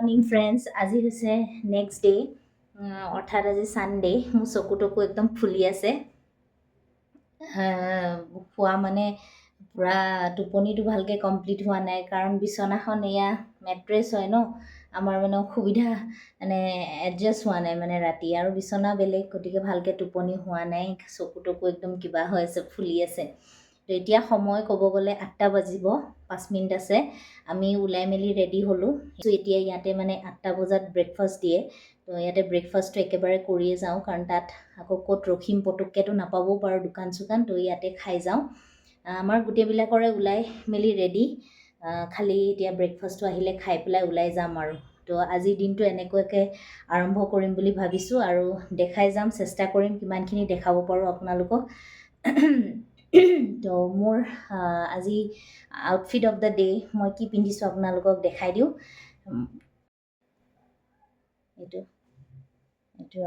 Morning friends, আজি হৈছে next day, অৰ্থাৎ আজি ছানডে। মোৰ চকুটকু একদম ফুলি আছে। খোৱা মানে পূৰা টোপনিটো ভালকৈ কমপ্লিট হোৱা নাই, কাৰণ বিচনাখন এয়া মেট্ৰেছ হয় ন, আমাৰ মানে অসুবিধা মানে এডজাষ্ট হোৱা নাই মানে ৰাতি, আৰু বিচনা বেলেগ, গতিকে ভালকৈ টোপনি হোৱা নাই। চকুটকু একদম কিবা হৈ আছে, ফুলি আছে। তো এতিয়া সময় ক'ব গ'লে 8টা বাজিব 5 মিনিট আছে। আমি ওলাই মেলি ৰেডি হ'লোঁ। তো এতিয়া ইয়াতে মানে 8টা বজাত ব্ৰেকফাষ্ট দিয়ে। তো ইয়াতে ব্ৰেকফাষ্টটো একেবাৰে কৰিয়ে যাওঁ, কাৰণ তাত আকৌ ক'ত ৰখিম, পটককৈতো নাপাবও পাৰোঁ দোকান চোকান, তো ইয়াতে খাই যাওঁ। আমাৰ গোটেইবিলাকৰে ওলাই মেলি ৰেডি, খালি এতিয়া ব্ৰেকফাষ্টটো আহিলে খাই পেলাই ওলাই যাম আৰু। তো আজিৰ দিনটো এনেকুৱাকৈ আৰম্ভ কৰিম বুলি ভাবিছোঁ, আৰু দেখাই যাম, চেষ্টা কৰিম কিমানখিনি দেখাব পাৰোঁ আপোনালোকক। তো মোৰ আজি আউটফিট অফ দ্য ডে মই কি পিন্ধিছোঁ আপোনালোকক দেখাই দিওঁ। এইটো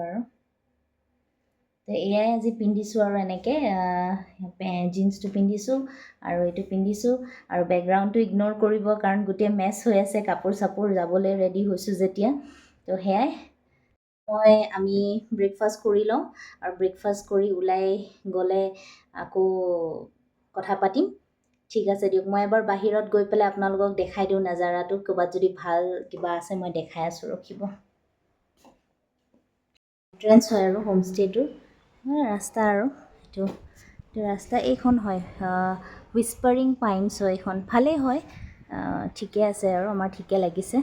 আৰু তো এয়াই আজি পিন্ধিছোঁ, আৰু এনেকৈ জিন্সটো পিন্ধিছোঁ আৰু এইটো পিন্ধিছোঁ, আৰু বেকগ্ৰাউণ্ডটো ইগন'ৰ কৰিব, কাৰণ গোটেই মেছ হৈ আছে কাপোৰ চাপোৰ, যাবলৈ ৰেডি হৈছোঁ যেতিয়া। তো সেয়াই আমি ব্ৰেকফাষ্ট কৰি লওঁ, আৰু ব্ৰেকফাষ্ট কৰি ওলাই গ'লে আকৌ কথা পাতিম। ঠিক আছে দিয়ক, মই এবাৰ বাহিৰত গৈ পেলাই আপোনালোকক দেখাই দিওঁ নাজাৰাটো, ক'ৰবাত যদি ভাল কিবা আছে মই দেখাই আছোঁ, ৰখিব। এণ্ট্ৰেঞ্চ হয় আৰু হোমষ্টেটোৰ ৰাস্তা, আৰু এইটো ৰাস্তা এইখন হয় হুইস্পাৰিং পাইনছ হয়, এইখন ভালেই হয়, ঠিকে আছে, আৰু আমাৰ ঠিকে লাগিছে।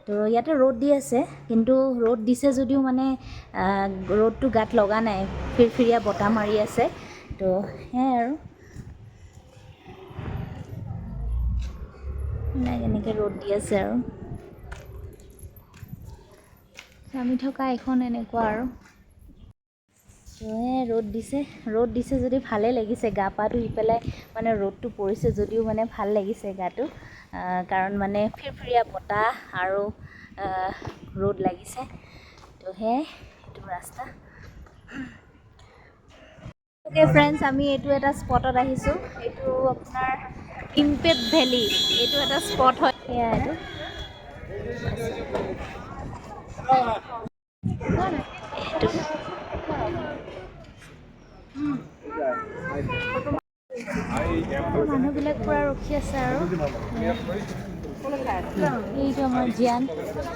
তো ইয়াতে ৰ'দ দি আছে, কিন্তু ৰ'দ দিছে যদিও মানে ৰ'দটো গাত লগা নাই, ফিৰফিৰীয়া বতাহ মাৰি আছে। তো সেয়াই আৰু এনেকৈ ৰ'দ দি আছে, আৰু আমি থকা এইখন এনেকুৱা আৰু। ৰ'দ দিছে যদি ভালেই লাগিছে, গা পা ধুই পেলাই মানে ৰ'দটো পৰিছে যদিও মানে ভাল লাগিছে গাটো, কাৰণ মানে ফিৰফিৰীয়া বতাহ আৰু ৰ'দ লাগিছে। তো সেয়াই, এইটো ৰাস্তা। অ'কে ফ্ৰেণ্ডছ, আমি এইটো এটা স্পটত আহিছোঁ, এইটো আপোনাৰ ইম্পেক্ট ভেলী, এইটো এটা স্পট হয়। সেয়া এইটো মানুহবিলাক পূৰা ৰখি আছে, আৰু এইটো আমাৰ জিয়ান,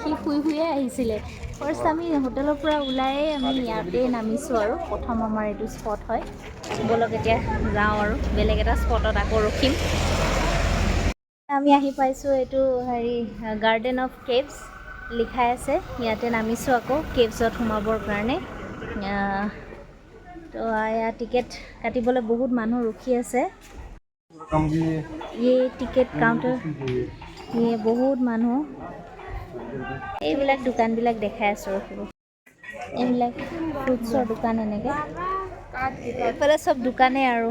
সি শুয়ে আহিছিলে। ফাৰ্ষ্ট আমি হোটেলৰ পৰা ওলায়ে আমি ইয়াতে নামিছোঁ, আৰু প্ৰথম আমাৰ এইটো স্পট হয়। ব'লক এতিয়া যাওঁ, আৰু বেলেগ এটা স্পটত আকৌ ৰখিম। আমি আহি পাইছোঁ, এইটো গাৰ্ডেন অফ কেভছ লিখাই আছে, ইয়াতে নামিছোঁ আকৌ কেভছত সোমাবৰ কাৰণে। তো এয়া টিকেট কাটিবলৈ বহুত মানুহ ৰখি আছে। টিকেট কাউণ্টাৰ, বহুত মানুহ। এইবিলাক দোকানবিলাক দেখাই আছোঁ, ৰখিব। এইবিলাক ফ্ৰুটছৰ দোকান, এনেকৈ এইফালে চব দোকানেই, আৰু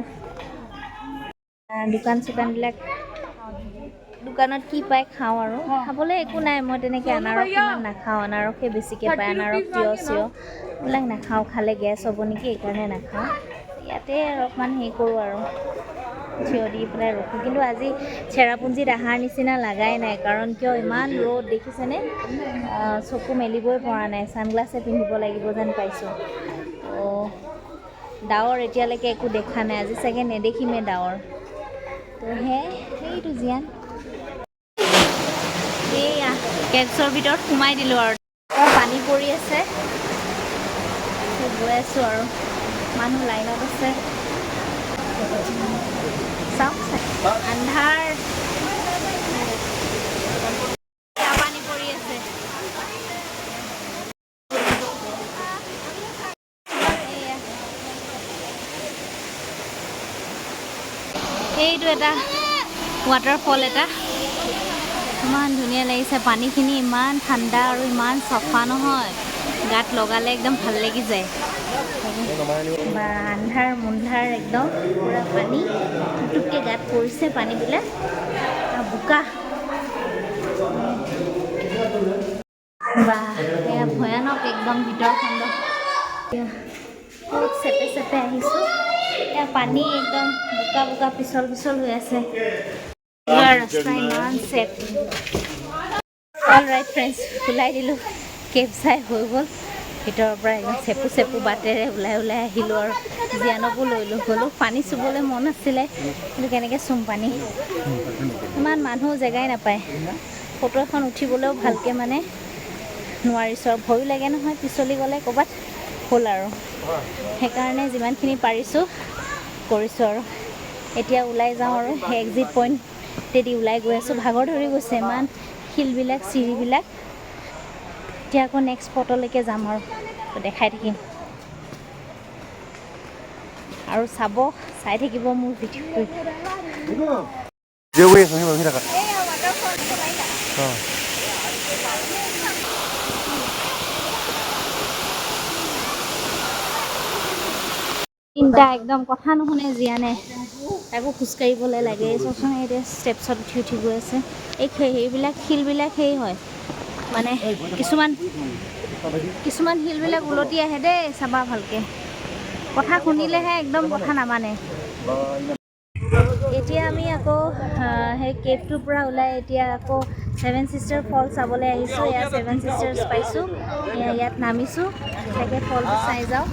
দোকান চোকানবিলাক, দোকানত কি পায় খাওঁ, আৰু খাবলৈ একো নাই। মই তেনেকৈ আনাৰস ইমান নাখাওঁ, আনাৰসে বেছিকৈ পায়, আনাৰস, তিয়হ এইবিলাক নাখাওঁ, খালে গেছ হ'ব নেকি, এইকাৰণে নাখাওঁ। ইয়াতে অলপমান হেৰি কৰোঁ, আৰু থিয় দি পেলাই ৰখোঁ। কিন্তু আজি চেৰাপুঞ্জীত অহাৰ নিচিনা লাগাই নাই, কাৰণ কিয়, ইমান ৰ'দ দেখিছেনে, চকু মেলিবই পৰা নাই, ছানগ্লাছে পিন্ধিব লাগিব যেন পাইছোঁ। ডাৱৰ এতিয়ালৈকে একো দেখা নাই, আজি চাগে নেদেখিমেই ডাৱৰ। তো সেইটো জিয়ান, এইয়া কেভছৰ ভিতৰত সোমাই দিলোঁ, আৰু পানী পৰি আছে। গৈ আছোঁ, আৰু মানুহ লাইনত আছে, চাওক আন্ধাৰ, পানী পৰি আছে। এইটো এটা ৱাটাৰফল, এটা ইমান ধুনীয়া লাগিছে, পানীখিনি ইমান ঠাণ্ডা আৰু ইমান চফা নহয়, গাত লগালে একদম ভাল লাগি যায়। বা আন্ধাৰ মুন্ধাৰ একদম পূৰা পানী টুকটুককৈ গাত পৰিছে, পানীবিলাক বোকা। বা এয়া ভয়ানক একদম ভিতৰখণ্ড, বহুত চেপে চেপে আহিছোঁ, এয়া পানী একদম বোকা বোকা, পিছল পিছল হৈ আছে। ৰাস্তা ইমান চেপ, অলৰাইট ফ্ৰেণ্ডছ, ওলাই দিলোঁ। কেব চাই হৈ গ'ল। ভিতৰৰ পৰা একদম চেপু চেপু বাটেৰে ওলাই আহিলোঁ আৰু জীয়ানকো গ'লোঁ। পানী চুবলৈ মন আছিলে, কিন্তু কেনেকৈ চুম পানী? ইমান মানুহ জেগাই নাপায়। ফটো এখন উঠিবলৈও ভালকৈ মানে নোৱাৰিছোঁ আৰু ভয়ো লাগে নহয়, পিছলি গ'লে ক'ৰবাত হ'ল আৰু। সেইকাৰণে যিমানখিনি পাৰিছোঁ কৰিছোঁ আৰু। এতিয়া ওলাই যাওঁ আৰু সেই এক্সিট পইণ্টেদি ওলাই গৈ আছোঁ। ভাগৰ ধৰি গৈছে, ইমান শিলবিলাক চিৰিবিলাক। এতিয়া আকৌ নেক্সট স্পটলৈকে যাম আৰু দেখাই থাকিম আৰু চাই থাকিব মোৰ ভিডিঅ'। তিনিটা একদম কথা নুশুনে জীয়ানে, তাকো খোজকাঢ়িবলৈ লাগে। চোৱাচোন এতিয়া ষ্টেপছত উঠি গৈ আছে। সেইবিলাক শিলবিলাক হয় মানে কিছুমান শিলবিলাক উলটি আহে দেই, চাবা ভালকৈ। কথা শুনিলেহে একদম কথা নামানে। এতিয়া আমি আকৌ সেই কেবটোৰ পৰা ওলাই এতিয়া আকৌ 7 ছিষ্টাৰ ফল চাবলৈ আহিছোঁ। এয়া 7 ছিষ্টাৰ্ছ পাইছোঁ, ইয়াত নামিছোঁ। তাকে ফলটো চাই যাওঁ।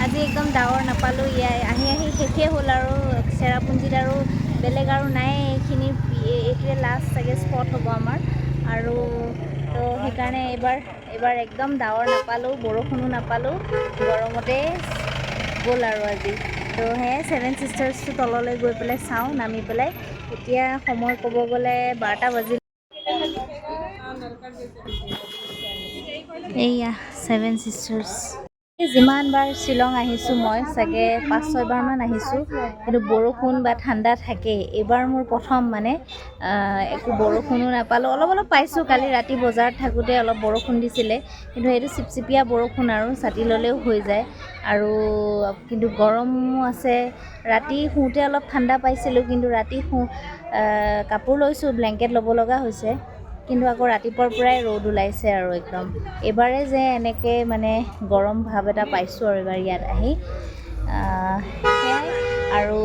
আজি একদম ডাৱৰ নাপালোঁ। আহি শেষেই হ'ল আৰু চেৰাপুঞ্জীত আৰু বেলেগ আৰু নাই। এইটোৱে লাষ্ট চাগে স্পট হ'ব আমাৰ আৰু। তো সেইকাৰণে এইবাৰ একদম ডাৱৰ নাপালোঁ, বৰষুণো নাপালোঁ, গৰমতে গ'ল আৰু আজি। তো সেয়াই 7 ছিষ্টাৰ্ছটো তললৈ গৈ পেলাই চাওঁ, নামি পেলাই। এতিয়া সময় ক'ব গ'লে 12টা বাজিল। এইয়া 7 ছিষ্টাৰ্ছ। যিমানবাৰ শ্বিলং আহিছোঁ মই চাগে 5-6 বাৰমান আহিছোঁ, কিন্তু বৰষুণ বা ঠাণ্ডা থাকেই। এইবাৰ মোৰ প্ৰথম মানে একো বৰষুণো নাপালোঁ। অলপ পাইছোঁ, কালি ৰাতি বজাৰত থাকোঁতে অলপ বৰষুণ দিছিলে, কিন্তু সেইটো চিপচিপীয়া বৰষুণ আৰু ছাতি ল'লেও হৈ যায়। আৰু কিন্তু গৰমো আছে। ৰাতি শুওঁতে অলপ ঠাণ্ডা পাইছিলোঁ, কিন্তু ৰাতি কাপোৰ লৈছোঁ, ব্লেংকেট ল'ব লগা হৈছে। কিন্তু আকৌ ৰাতিপুৱাৰ পৰাই ৰ'দ ওলাইছে আৰু একদম। এইবাৰে যে এনেকৈ মানে গৰম ভাৱ এটা পাইছোঁ আৰু এইবাৰ ইয়াত আহি। সেয়াই আৰু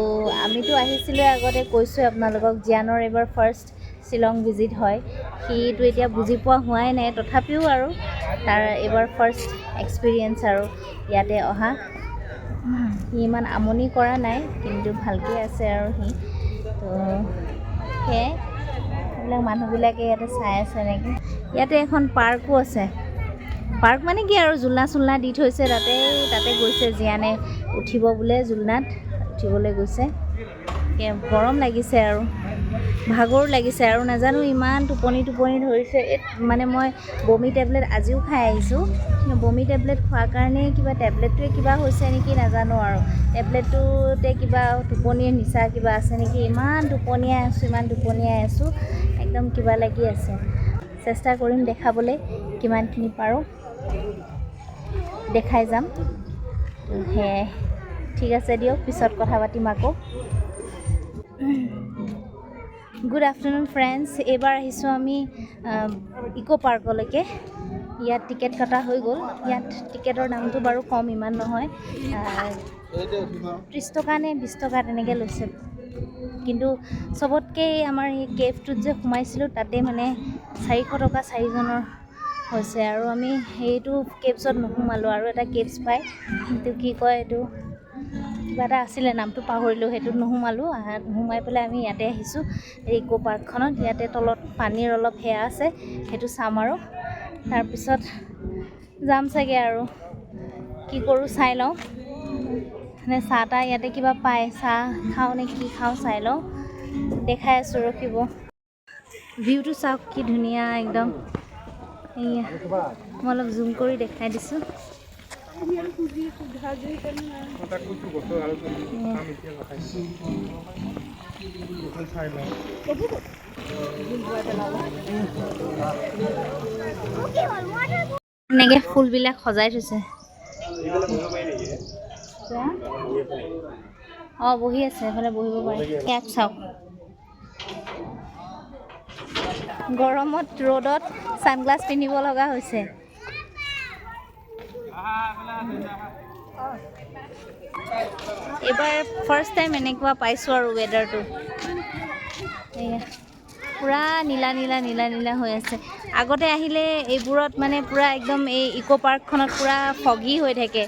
আমিতো আহিছিলোঁ আগতে, কৈছোঁ আপোনালোকক, জীয়ানৰ এইবাৰ ফাৰ্ষ্ট শ্বিলং ভিজিট হয়। সিটো এতিয়া বুজি পোৱা হোৱাই নাই, তথাপিও আৰু তাৰ এইবাৰ ফাৰ্ষ্ট এক্সপিৰিয়েঞ্চ আৰু ইয়াতে অহা। সি ইমান আমনি কৰা নাই, কিন্তু ভালকৈ আছে আৰু সি। তো সেয়াই, এইবিলাক মানুহবিলাকে ইয়াতে চাই আছে নেকি। ইয়াতে এখন পাৰ্কো আছে। পাৰ্ক মানে কি আৰু জোলনা দি থৈছে, তাতে গৈছে জীয়ানে উঠিব বোলে, জোলনাত উঠিবলৈ গৈছে। গৰম লাগিছে আৰু ভাগৰো লাগিছে আৰু নাজানো ইমান টোপনি ধৰিছে। মানে মই বমি টেবলেট আজিও খাই আহিছোঁ, কিন্তু বমি টেবলেট খোৱাৰ কাৰণে টেবলেটটোৱে কিবা হৈছে নেকি নাজানো আৰু। টেবলেটটোতে কিবা টোপনিৰ নিচা কিবা আছে নেকি। ইমান টোপনিয়াই আছোঁ, একদম কিবা লাগি আছে। চেষ্টা কৰিম দেখাবলৈ, কিমানখিনি পাৰোঁ দেখাই যাম। সেয়াই, ঠিক আছে দিয়ক, পিছত কথা পাতিম আকৌ। Good afternoon friends. এইবাৰ আহিছোঁ আমি ইক' পাৰ্কলৈকে। ইয়াত টিকেট কটা হৈ গ'ল। ইয়াত টিকেটৰ দামটো বাৰু কম, ইমান নহয়, 30 টকা নে 20 টকা তেনেকৈ লৈছে। কিন্তু চবতকৈ আমাৰ এই কেবটোত যে সোমাইছিলোঁ, তাতে মানে 400 টকা 4জনৰ হৈছে। আৰু আমি সেইটো কেবছত নোসোমালোঁ, আৰু এটা কেবছ পায়, সেইটো কি কয়, এইটো কিবা এটা আছিলে, নামটো পাহৰিলোঁ, সেইটোত নোসোমালোঁ। নোসোমাই পেলাই আমি ইয়াতে আহিছোঁ, এই ইক' পাৰ্কখনত। ইয়াতে তলত পানীৰ অলপ সেয়া আছে, সেইটো চাম আৰু তাৰপিছত যাম চাগে। আৰু কি কৰোঁ চাই লওঁ, মানে চাহ ইয়াতে কিবা পায়, চাহ খাওঁ নে কি খাওঁ চাই লওঁ, দেখাই আছোঁ, ৰখিব। ভিউটো চাওক কি ধুনীয়া একদম। এয়া মই অলপ জুম কৰি দেখাই দিছোঁ। এনেকৈ ফুলবিলাক সজাই থৈছে। বহি আছে, এইফালে বহিব পাৰে। ইয়াক চাওক, গৰমত ৰ'দত ছানগ্লাছ পিন্ধিব লগা হৈছে। এইবাৰ ফাৰ্ষ্ট টাইম এনেকুৱা পাইছোঁ আৰু ৱেডাৰটো। এয়া পুৰা নীলা নীলা নীলা নীলা হৈ আছে আগতে আহিলে এইবোৰত মানে পুৰা একদম এই ইকো পাৰ্কখনত পুৰা ফগি হৈ থাকে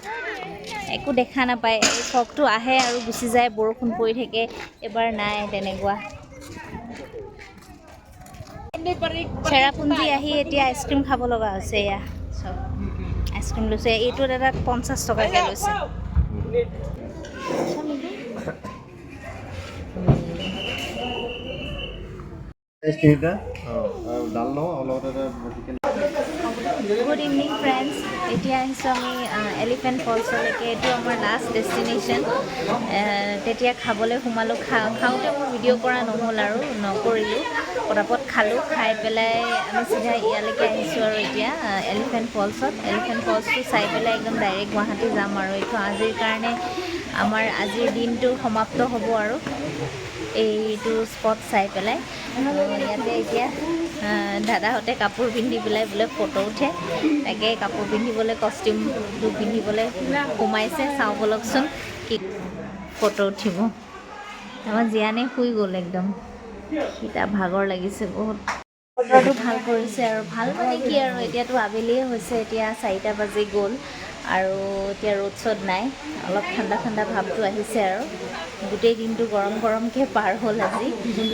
একো দেখা নাপায় এই ফগটো আহে আৰু গুচি যায় বৰষুণ পৰি থাকে এবাৰ নাই তেনেকুৱা চেৰাপুঞ্জী আহি এতিয়া আইচক্ৰীম খাব লগা হৈছে এয়া চব আইচক্ৰীম লৈছে এইটোত এটা 50 টকাকৈ লৈছে গুড ইভিনিং ফ্ৰেণ্ডছ এতিয়া আহিছোঁ আমি এলিফেণ্ট ফলছলৈকে এইটো আমাৰ লাষ্ট ডেষ্টিনেশ্যন তেতিয়া খাবলৈ সোমালোঁ খাওঁতে মোৰ ভিডিঅ' কৰা নহ'ল আৰু নকৰিলোঁ পটাপট খালোঁ খাই পেলাই আমি চিধা ইয়ালৈকে আহিছোঁ আৰু এতিয়া এলিফেণ্ট ফলছটো চাই পেলাই একদম ডাইৰেক্ট গুৱাহাটী যাম আৰু এইটো আজিৰ কাৰণে আমাৰ আজিৰ দিনটো সমাপ্ত হ'ব আৰু এইটো স্পট চাই পেলাই ইয়াতে এতিয়া দাদাহঁতে কাপোৰ পিন্ধি পেলাই বোলে ফটো উঠে তাকে কাপোৰ পিন্ধিবলৈ কষ্টিউমটো পিন্ধিবলৈ সোমাইছে চাওঁ বলকচোন কি ফটো উঠিব আমাৰ জীয়ানে শুই গ'ল একদম সিটা ভাগৰ লাগিছে বহুত বতৰটো ভাল কৰিছে আৰু ভাল মানে কি আৰু এতিয়াতো আবেলিয়ে হৈছে এতিয়া 4টা বাজি গ'ল আৰু এতিয়া ৰ'দ চ'দ নাই অলপ ঠাণ্ডা ঠাণ্ডা ভাৱটো আহিছে আৰু গোটেই দিনটো গৰমকৈ পাৰ হ'ল আজি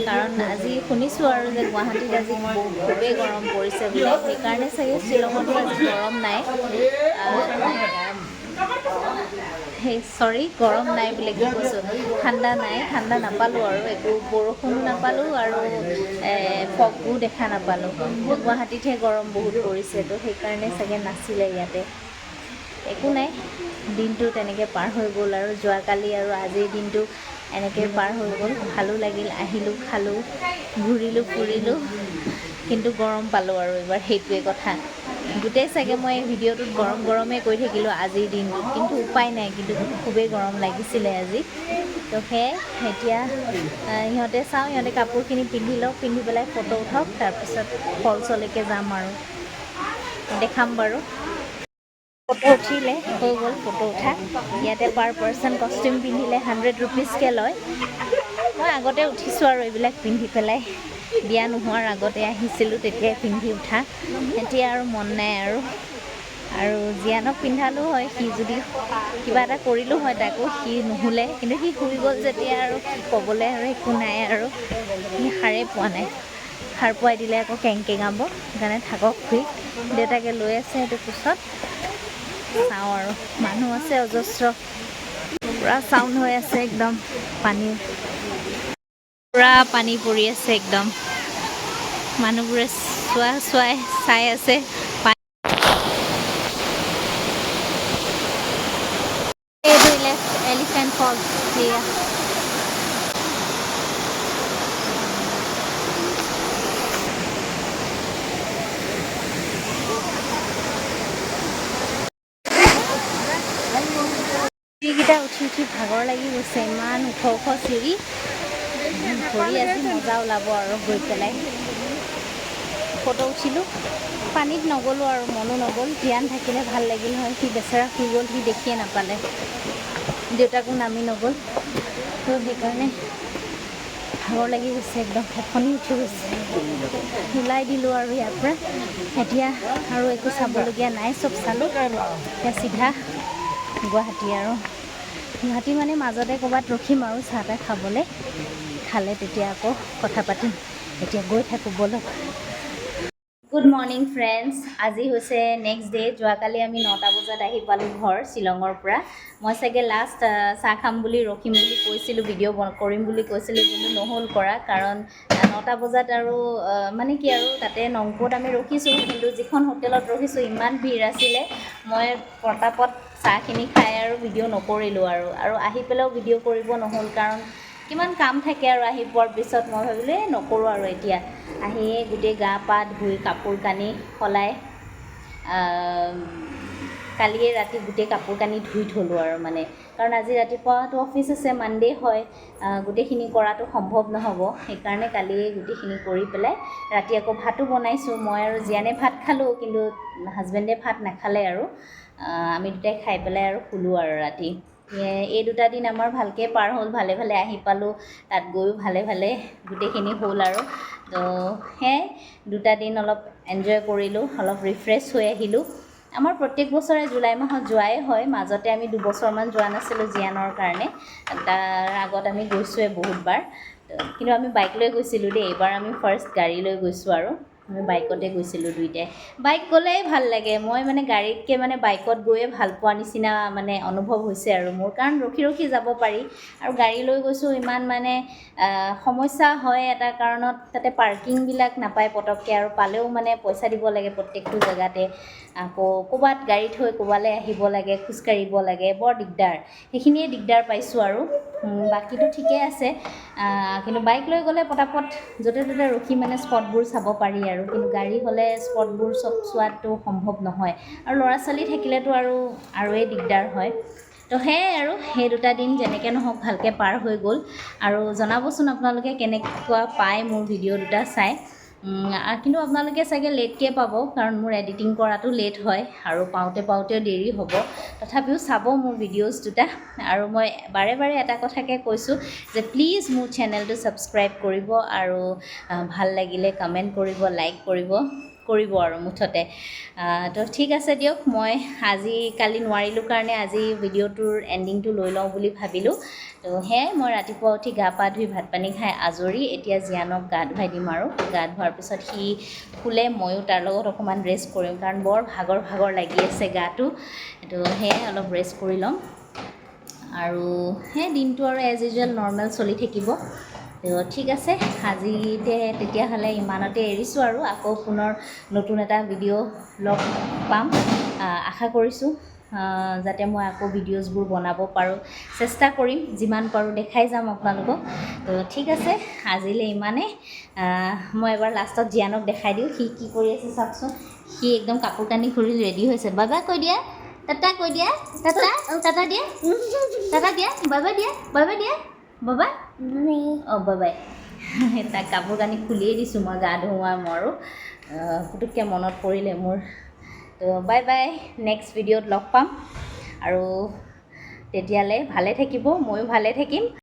কাৰণ আজি শুনিছোঁ আৰু যে গুৱাহাটীত আজি খুবেই গৰম পৰিছে বোলে সেইকাৰণে চাগে শ্বিলঙতো আজি গৰম নাই গৰম নাই বোলে কি কৈছোঁ ঠাণ্ডা নাই ঠাণ্ডা নাপালোঁ আৰু একো বৰষুণো নাপালোঁ আৰু ফগো দেখা নাপালোঁ গুৱাহাটীতহে গৰম বহুত পৰিছে তো সেইকাৰণে চাগে নাছিলে ইয়াতে একো নাই দিনটো তেনেকৈ পাৰ হৈ গ'ল আৰু যোৱাকালি আৰু আজিৰ দিনটো এনেকৈ পাৰ হৈ গ'ল ভালো লাগিল আহিলোঁ খালোঁ ঘূৰিলোঁ ফুৰিলোঁ কিন্তু গৰম পালোঁ আৰু এইবাৰ সেইটোৱে কথা গোটেই চাগে মই ভিডিঅ'টোত গৰমেই কৈ থাকিলোঁ আজিৰ দিনটোত কিন্তু উপায় নাই কিন্তু খুবেই গৰম লাগিছিলে আজি তো সেয়াই এতিয়া সিহঁতে কাপোৰখিনি পিন্ধি লওক পিন্ধি পেলাই ফটো উঠক তাৰপিছত ফলছলৈকে যাম আৰু দেখাম বাৰু ফটো উঠিলে হৈ গ'ল ফটো উঠা ইয়াতে পাৰ পাৰ্চন কষ্টিউম পিন্ধিলে 100 ৰুপিজকৈ লয় মই আগতে উঠিছোঁ আৰু এইবিলাক পিন্ধি পেলাই বিয়া নোহোৱাৰ আগতে আহিছিলোঁ তেতিয়াই পিন্ধি উঠা এতিয়া আৰু মন নাই আৰু জীয়ানক পিন্ধালোঁ হয় সি যদি কিবা এটা কৰিলোঁ হয় তাকো সি নুশুলে কিন্তু সি শুই গ'ল যেতিয়া আৰু কি ক'বলৈ আৰু একো নাই আৰু সি সাৰে পোৱা নাই সাৰ পোৱাই দিলে আকৌ কেংকেঙাব সেইকাৰণে থাকক শুই দেউতাকে লৈ আছে সেইটো পিছত চাওঁ আৰু মানুহ আছে অজস্ৰ পুৰা চাউণ্ড হৈ আছে একদম পুৰা পানী পৰি আছে একদম মানুহবোৰে চাই আছে এইটো এলিফেণ্ট ফলছ সেয়া চিৰিকেইটা উঠি ভাগৰ লাগি গৈছে ইমান ওখ চিৰি ভৰি আজি মজা ওলাব আৰু গৈ পেলাই ফটো উঠিলোঁ পানীত নগ'লোঁ আৰু মনো নগ'ল ধ্যান থাকিলে ভাল লাগিল হয় সি বেচেৰা শুই গ'ল সি দেখিয়ে নাপালে দেউতাকো নামি নগ'ল তো সেইকাৰণে ভাগৰ লাগি গৈছে একদম ফেফনি উঠি গৈছে ওলাই দিলোঁ আৰু ইয়াৰ পৰা এতিয়া আৰু একো চাবলগীয়া নাই চব চালোঁ এতিয়া চিধা গুৱাহাটী মানে মাজতে ক'ৰবাত ৰখিম আৰু চাহ তাহ খাবলৈ খালে তেতিয়া আকৌ কথা পাতিম এতিয়া গৈ থাকোঁ ব'লক গুড মৰ্ণিং ফ্ৰেণ্ডছ আজি হৈছে নেক্সট ডে যোৱাকালি আমি 9টা বজাত আহি পালোঁ ঘৰ শ্বিলঙৰ পৰা মই চাগে লাষ্ট চাহ খাম বুলি ৰখিম বুলি কৈছিলোঁ ভিডিঅ' কৰিম বুলি কৈছিলোঁ কিন্তু নহ'ল কৰা কাৰণ 9টা বজাত আৰু মানে কি আৰু তাতে নংপুত আমি ৰখিছোঁ কিন্তু যিখন হোটেলত ৰখিছোঁ ইমান ভিৰ আছিলে মই পটাপট চাহখিনি খাই আৰু ভিডিঅ' নকৰিলোঁ আৰু আহি পেলাইও ভিডিঅ' কৰিব নহ'ল কাৰণ কিমান কাম থাকে আৰু আহি পোৱাৰ পিছত মই ভাবিলোঁ নকৰোঁ আৰু এতিয়া আহিয়ে গোটেই গা পা ধুই কাপোৰ কানি সলাই কালিয়ে ৰাতি গোটেই কাপোৰ কানি ধুই থ'লোঁ আৰু মানে কাৰণ আজি ৰাতিপুৱাটো অফিচ আছে মানডে হয় গোটেইখিনি কৰাটো সম্ভৱ নহ'ব সেইকাৰণে কালিয়ে গোটেইখিনি কৰি পেলাই ৰাতি আকৌ ভাতো বনাইছোঁ মই আৰু জীয়ানে ভাত খালোঁ কিন্তু হাজবেণ্ডে ভাত নাখালে আৰু আমি দুটাই খাই পেলাই আৰু শুলোঁ আৰু ৰাতি এই দুটা দিন আমাৰ ভালকৈ পাৰ হ'ল, ভালে ভালে আহি পালোঁ, তাত গৈও ভালে ভালে গোটেইখিনি হ'ল আৰু। তো সেয়াই দুটা দিন অলপ এনজয় কৰিলোঁ, অলপ ৰিফ্ৰেছ হৈ আহিলোঁ। আমাৰ প্ৰত্যেক বছৰে জুলাই মাহত যোৱাই হয়, মাজতে আমি 2 বছৰমান যোৱা নাছিলোঁ জিয়ানৰ কাৰণে, তাৰ আগত আমি গৈছোঁৱে বহুতবাৰ। কিন্তু আমি বাইক লৈ গৈছিলোঁ দেই, এইবাৰ আমি ফাৰ্ষ্ট গাড়ী লৈ গৈছোঁ আৰু আমি বাইকতে গৈছিলোঁ দুইটাই। বাইক গ'লেই ভাল লাগে, মই মানে গাড়ীতকৈ মানে বাইকত গৈয়ে ভাল পোৱা নিচিনা মানে অনুভৱ হৈছে আৰু মোৰ, কাৰণ ৰখি ৰখি যাব পাৰি। আৰু গাড়ী লৈ গৈছোঁ ইমান মানে সমস্যা হয় এটা কাৰণত, তাতে পাৰ্কিংবিলাক নাপায় পটককৈ, আৰু পালেও মানে পইচা দিব লাগে প্ৰত্যেকটো জেগাতে। আকৌ ক'ৰবাত গাড়ী থৈ ক'ৰবালৈ আহিব লাগে, খোজকাঢ়িব লাগে, বৰ দিগদাৰ, সেইখিনিয়ে দিগদাৰ পাইছোঁ আৰু। বাকীটো ঠিকেই আছে, কিন্তু বাইক লৈ গ'লে পটাপট য'তে ত'তে ৰখি মানে স্পটবোৰ চাব পাৰি আৰু, কিন্তু গাড়ী হ'লে স্পটবোৰ চব চোৱাটো সম্ভৱ নহয়, আৰু ল'ৰা ছোৱালী থাকিলেতো আৰুৱে দিগদাৰ হয়। তো সেয়াই আৰু, সেই দুটা দিন যেনেকৈ নহওক ভালকৈ পাৰ হৈ গ'ল। আৰু জনাবচোন আপোনালোকে কেনেকুৱা পায় মোৰ ভিডিঅ' দুটা চাই। কিন্তু আপোনালোকে চাগে লেটকৈ পাব, কাৰণ মোৰ এডিটিং কৰাটো লেট হয় আৰু পাওঁতেও দেৰি হ'ব। তথাপিও চাব মোৰ ভিডিঅ'জ দুটা। আৰু মই বাৰে বাৰে এটা কথাকে কৈছোঁ যে প্লিজ মোৰ চেনেলটো ছাবস্ক্ৰাইব কৰিব, আৰু ভাল লাগিলে কমেণ্ট কৰিব, লাইক কৰিব আৰু মুঠতে। তো ঠিক আছে দিয়ক, মই কালি নোৱাৰিলোঁ কাৰণে আজি ভিডিঅ'টোৰ এণ্ডিংটো লৈ লওঁ বুলি ভাবিলোঁ। তো সেয়াই, মই ৰাতিপুৱা উঠি গা পা ধুই ভাত পানী খাই আজৰি, এতিয়া জিয়ানক গা ধুৱাই দিম আৰু গা ধোৱাৰ পিছত সি শুলে, ময়ো তাৰ লগত অকণমান ৰেষ্ট কৰিম, কাৰণ বৰ ভাগৰ লাগি আছে গাটো। তো সেয়াই অলপ ৰেষ্ট কৰি ল'ম, আৰু সেই দিনটো আৰু এজ ইউজুৱেল নৰ্মেল চলি থাকিব। তো ঠিক আছে, তেতিয়াহ'লে ইমানতে এৰিছোঁ, আৰু আকৌ পুনৰ নতুন এটা ভিডিঅ' লগ পাম। আশা কৰিছোঁ যাতে মই আকৌ ভিডিঅ'জবোৰ বনাব পাৰোঁ, চেষ্টা কৰিম, যিমান পাৰোঁ দেখাই যাম আপোনালোকক। তো ঠিক আছে, আজিলৈ ইমানেই। মই এবাৰ লাষ্টত জিয়ানক দেখাই দিওঁ, সি কি কৰি আছে চাওকচোন। সি একদম কাপোৰ কানি খুলি ৰেডি হৈছে। বাবা কৈ দিয়া, টাটা কৈ দিয়া, টাটা দিয়া, টাটা দিয়া, বাবা দিয়া, বাবা দিয়া, বাবা। অঁ বাবাই। তাক কাপোৰ কানি খুলিয়েই দিছোঁ, মই গা ধুওৱা মৰো পুটুককৈ মনত পৰিলে মোৰ। তো বাই বাই, নেক্সট ভিডিঅ'ত লগ পাম, আৰু তেতিয়ালৈ ভালে থাকিব, ময়ো ভালে থাকিম।